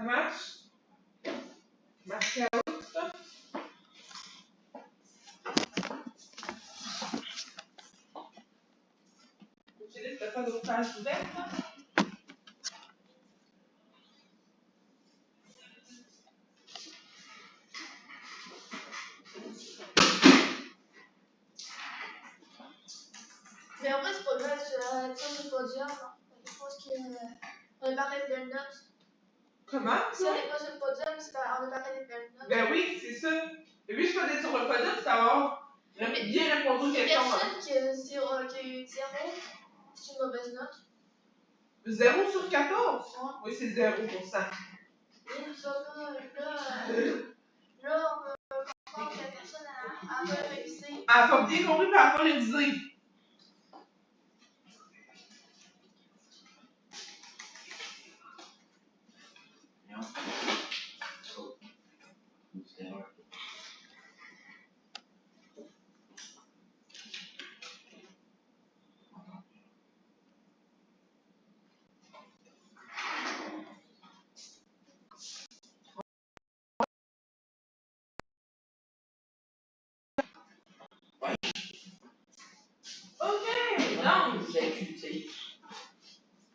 Ça marche? Marqué à haute, ça? J'utilise le pas d'autres pages ouvertes, là. Mais en vrai, c'est pas le match du podium. Je pense qu'on est pareil de belles notes. Comment? Si on n'est pas sur le podium, on est pareil de belles notes. Ben oui, c'est ça. Et puis, je peux être sur le podium, c'est avoir bien répondu aux questions. Personne qui a eu 0, c'est une mauvaise note. 0 sur 14? Ouais. Oui, c'est 0%. Et ça, là, on peut comprendre que la personne a pas révisé. Elle n'a pas bien compris, puis elle n'a pas révisé.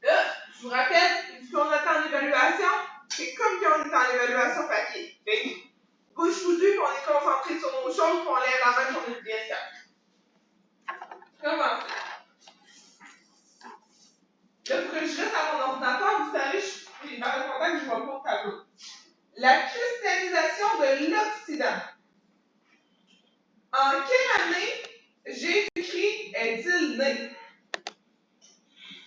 Là, je vous rappelle, vu qu'on est en évaluation, c'est comme quand on est en évaluation papier. Bouche cousue, puis on est concentré sur nos choses, puis on lève la main, puis on est bien calme. Commencez. Là, pour que je reste à mon ordinateur, vous savez, dans le contact, je ne vois pas au tableau. La cristallisation de l'oxydant. En quelle année Jésus-Christ est-il né?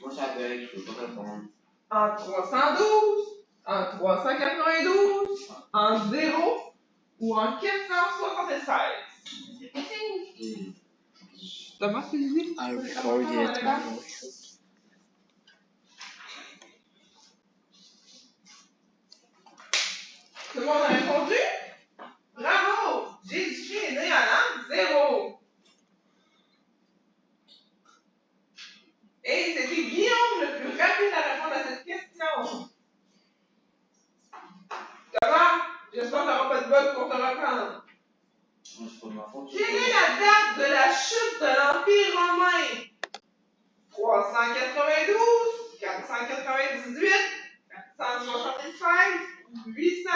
Moi, ça peut je peux pas répondre. En 312, en 392, en 0 ou en 476? T'as pas ce que je dis? I recorded it. Tout le monde a répondu? Bravo! Jésus-Christ est né à l'an 0. Et c'était Guillaume le plus rapide à répondre à cette question. Thomas, j'espère que tu n'auras pas de bug pour te reprendre. C'est pas ma faute. Quelle est la date de la chute de l'Empire romain? 392, 498, 476, 800.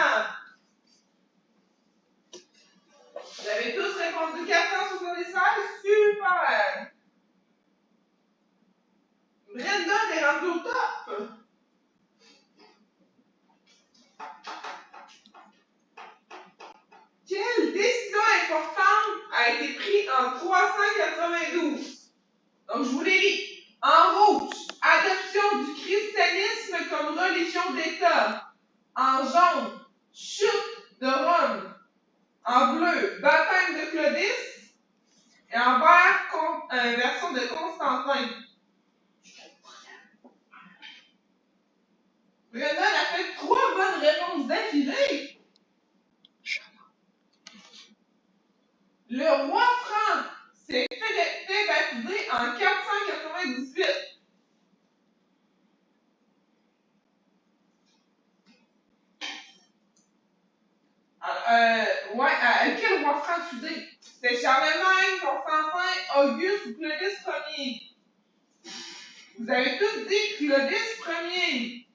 Vous avez tous répondu 476? Super! Brandon est rendu au top! Quelle décision importante a été prise en 392? Donc, je vous les lis. En rouge, adoption du christianisme comme religion d'État. En jaune, chute de Rome. En bleu, baptême de Clovis. Et en vert, version de Constantin. Brennan a fait 3 bonnes réponses d'affilée. Le roi Franc s'est fait baptiser en 498. Quel roi franc excusez? C'était Charlemagne, Constantin, Auguste ou Clovis Ier. Vous avez tous dit Clovis Ier.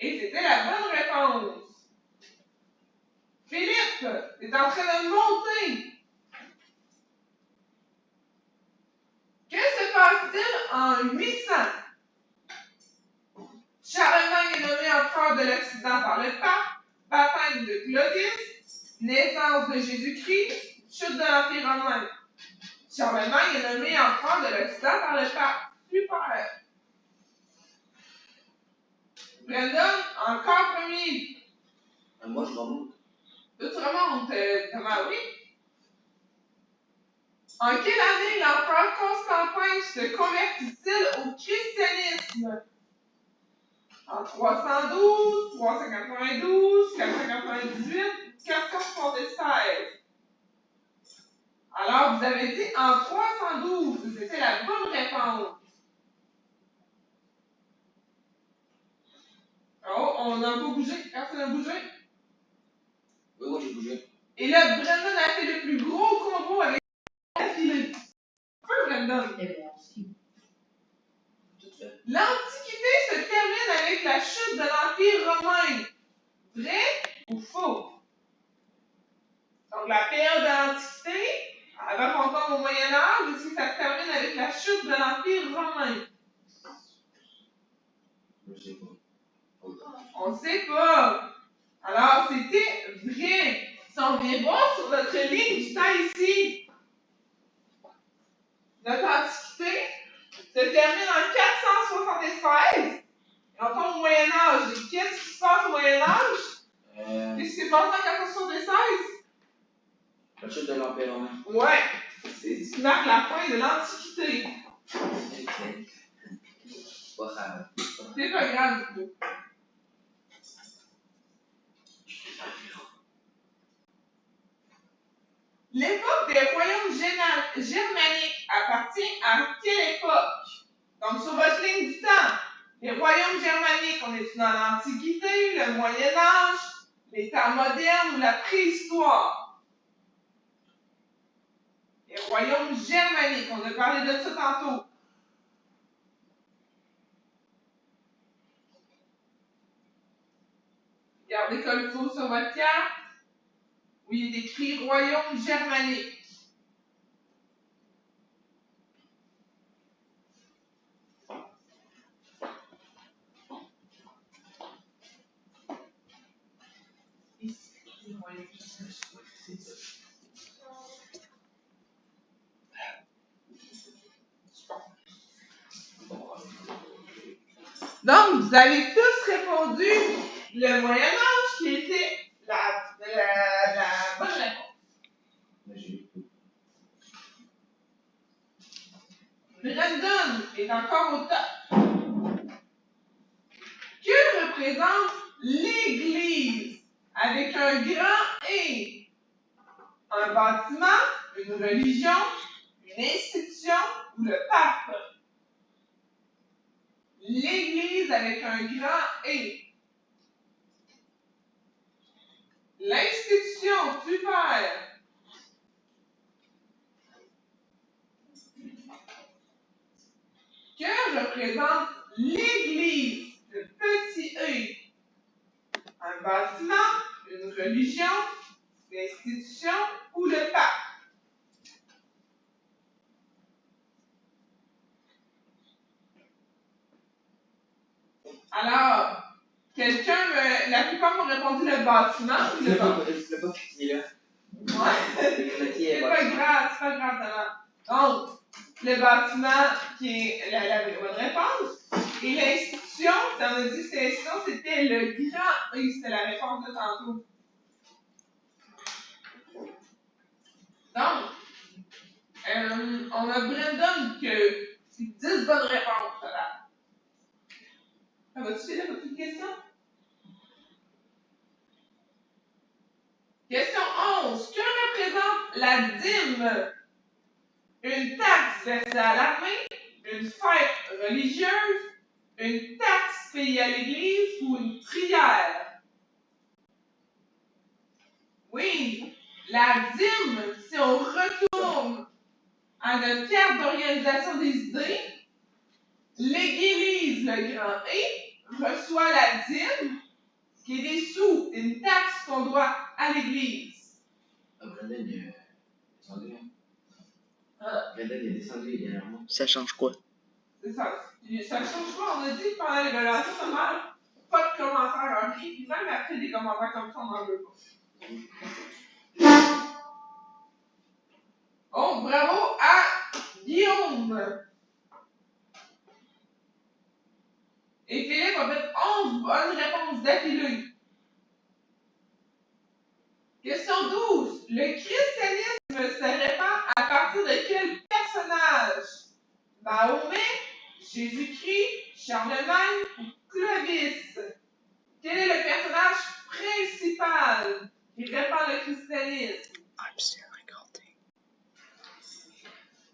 Et c'était la bonne réponse. Philippe, tu es en train de monter. Que se passe-t-il en 800? Charlemagne est nommé empereur de l'Occident par le pape, baptême de Clovis, naissance de Jésus-Christ, chute de l'Empire romain. Charlemagne est nommé empereur de l'Occident par le pape. Super! Brandon, encore premier. Moi, je remonte. Toi, tu remontes, Thomas, oui? En quelle année l'empereur Constantin se convertit-il au christianisme? En 312, 392, 498, 476. Alors, vous avez dit en 312. C'était la bonne réponse. Oh, On n'a pas bougé. Personne n'a bougé. Oui, moi j'ai bougé. Et là, Brandon a fait le plus gros combo avec l'affilée. Brandon. Et moi aussi. Tout fait. L'Antiquité se termine avec la chute de l'Empire romain. Vrai ou faux? Donc, la période de l'Antiquité, avant qu'on tombe au Moyen-Âge, est-ce que ça se termine avec la chute de l'Empire romain? Je sais pas. On ne sait pas. Alors, c'était vrai. Si on vient voir sur notre ligne du temps ici, notre Antiquité se termine en 476. Et on tombe au Moyen-Âge. Et qu'est-ce qui se passe au Moyen-Âge? Qu'est-ce qui s'est passé en 476? La chute de l'Empire romain. Ouais. C'est qui marque la fin de l'Antiquité. Pas grave. C'est pas grave du tout. L'époque des royaumes germaniques appartient à quelle époque? Donc, sur votre ligne du temps, les royaumes germaniques, on est dans l'Antiquité, le Moyen-Âge, les temps modernes ou la préhistoire? Les royaumes germaniques, on a parlé de ça tantôt. Regardez comme il faut sur votre carte, où il est écrit royaume germanique. Donc, vous avez tous répondu le Moyen-Âge qui était la bonne réponse. Brandon est encore au top. Que représente l'Église avec un grand E? Un bâtiment, une religion, une institution ou le pape? L'Église avec un grand E. L'institution, super. Que représente l'Église, le petit E? Un bâtiment, une religion, une institution ou le pape? Alors, la plupart m'ont répondu le bâtiment ou le pape? Le pape qui est là. Ouais. C'est pas grave, Talent. Donc, le bâtiment qui est la bonne réponse. Et l'institution, si on a dit que c'était l'institution, c'était le grand E, c'était la réponse de tantôt. Donc, on a Brandon que c'est 10 bonnes réponses, là. Ça va-tu finir avec une question? Question 11. Que représente la dîme? Une taxe versée à l'armée, une fête religieuse, une taxe payée à l'église ou une prière? Oui, la dîme, si on retourne à notre carte d'organisation des idées, l'église, le grand E, reçoit la dîme, qui est des sous, une taxe qu'on doit à l'église. Brandon est descendu. Brandon est descendu dernièrement. Ça change quoi? C'est ça. Ça change quoi? On a dit que pendant l'évaluation sommaire, pas de commentaires, rien. Puis même après des commentaires comme ça, on n'en veut pas. Oh, bravo à Guillaume! Et Philippe a fait 11 bonnes réponses d'affilée. Question 12. Le christianisme se répand à partir de quel personnage? Mahomet, Jésus-Christ, Charlemagne ou Clovis? Quel est le personnage principal qui répand le christianisme? I'm still recording.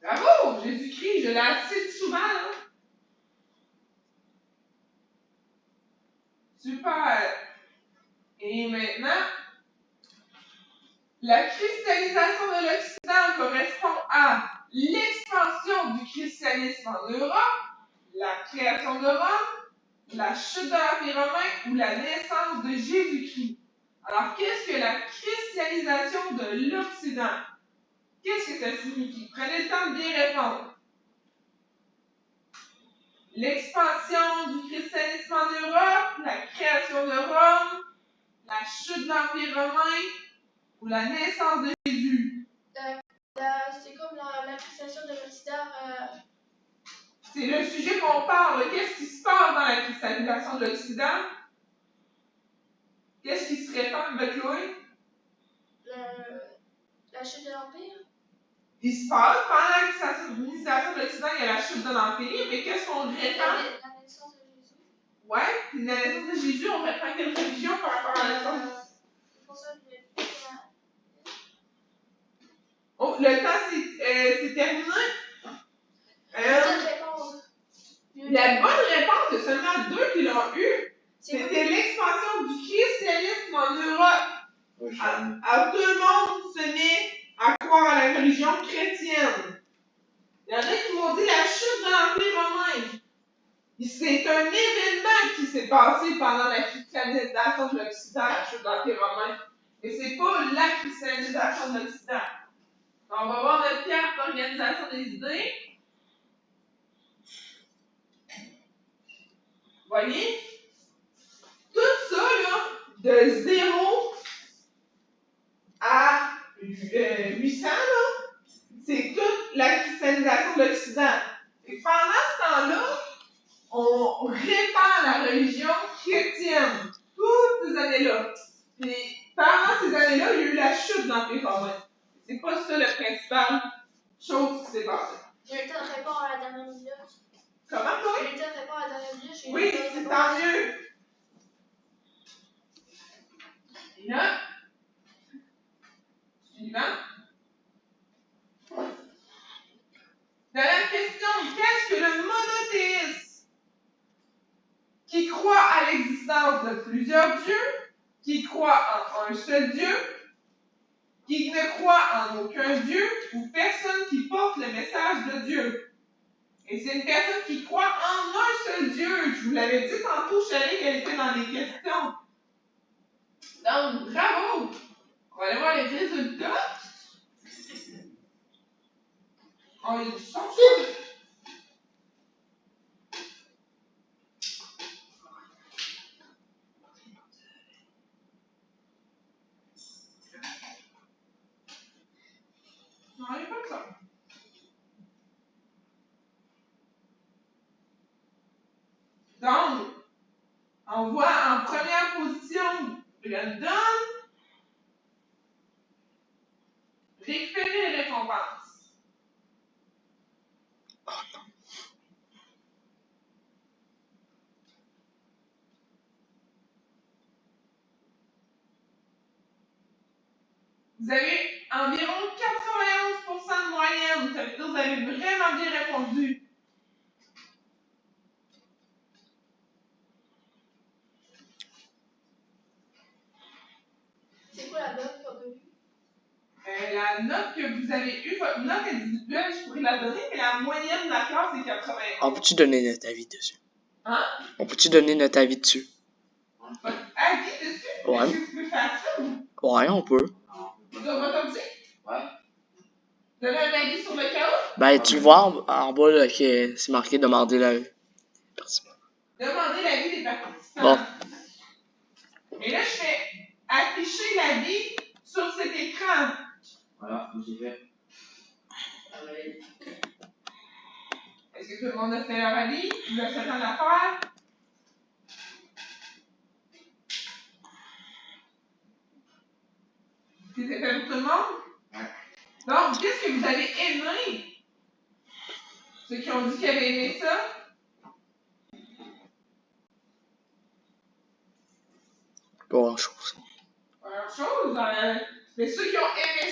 Bravo! Jésus-Christ, je l'ai assez souvent, hein? Super! La cristallisation de l'Occident correspond à l'expansion du christianisme en Europe, la création de Rome, la chute de l'Empire romain ou la naissance de Jésus-Christ. Alors, qu'est-ce que la christianisation de l'Occident? Qu'est-ce que ça signifie? Prenez le temps de bien répondre. L'expansion du christianisme en Europe, la création de Rome, la chute de l'Empire romain ou la naissance de Jésus. C'est comme la cristallisation de l'Occident. C'est le sujet qu'on parle. Qu'est-ce qui se passe dans la cristallisation de l'Occident? Qu'est-ce qui se répand avec Chloé? La chute de l'Empire. Il se passe, pendant la cristallisation de l'Occident, il y a la chute de l'Empire, mais qu'est-ce qu'on répand? La naissance de Jésus. Ouais, puis la naissance de Jésus, on répand quelle religion par rapport à la naissance? C'est pour ça que je voulais Oh, le temps c'est terminé. La bonne réponse, il y a seulement 2 qui l'ont eu. C'était l'expansion du christianisme en Europe. Alors, tout le monde se met à croire à la religion chrétienne. Il y en a qui m'ont dit la chute de l'Empire romain. C'est un événement qui s'est passé pendant la christianisation de l'Occident, la chute de l'Empire romain. Mais c'est pas la christianisation de l'Occident. On va voir notre carte d'organisation des idées. Voyez? Tout ça, là, de 0 à 800, là, c'est toute la christianisation de l'Occident. Et pendant ce temps-là, on répand la religion chrétienne. Toutes ces années-là. Puis, pendant ces années-là, il y a eu la chute de l'Empire romain. C'est pas ça la principale chose qui s'est passée. J'ai été de répondre à la dernière minute. Comment, toi? J'ai été de répondre à la dernière minute. Oui, c'est tant mieux. Et là, suivant. Dernière question, qu'est-ce que le monothéisme? Qui croit à l'existence de plusieurs dieux, qui croit en un seul Dieu, qui ne croit en aucun Dieu, ou personne qui porte le message de Dieu. Et c'est une personne qui croit en un seul Dieu. Je vous l'avais dit tantôt, je savais qu'elle était dans les questions. Donc, bravo! On va aller voir les résultats. On est du son. Non, il n'y a pas de ça. Donc, on voit en première position Brandon récupérer les récompenses. Vous avez environ 91% de moyenne. Ça veut dire que vous avez vraiment bien répondu. C'est quoi la note qu'on a eue? La note que vous avez eue, votre note individuelle, je pourrais la donner, mais la moyenne de la classe est 91. On peut-tu donner notre avis dessus? Hein? On peut-tu donner notre avis dessus? Votre avis dessus? Ouais. Est-ce que tu peux faire ça ou? Ouais, on peut. Sur votre optique? Ouais. Donner un avis sur le chaos? Ben, tu vois en bas là, que c'est marqué demander l'avis des participants. Demandez l'avis des participants. Bon. Et là, je fais afficher l'avis sur cet écran. Voilà, j'ai fait. Est-ce que tout le monde a fait leur avis? Vous avez fait à faire? C'est fait pour tout le monde? Ouais. Donc, qu'est-ce que vous avez aimé? Ceux qui ont dit qu'ils avaient aimé ça? Pas grand-chose. Pas grand-chose. Mais ceux qui ont aimé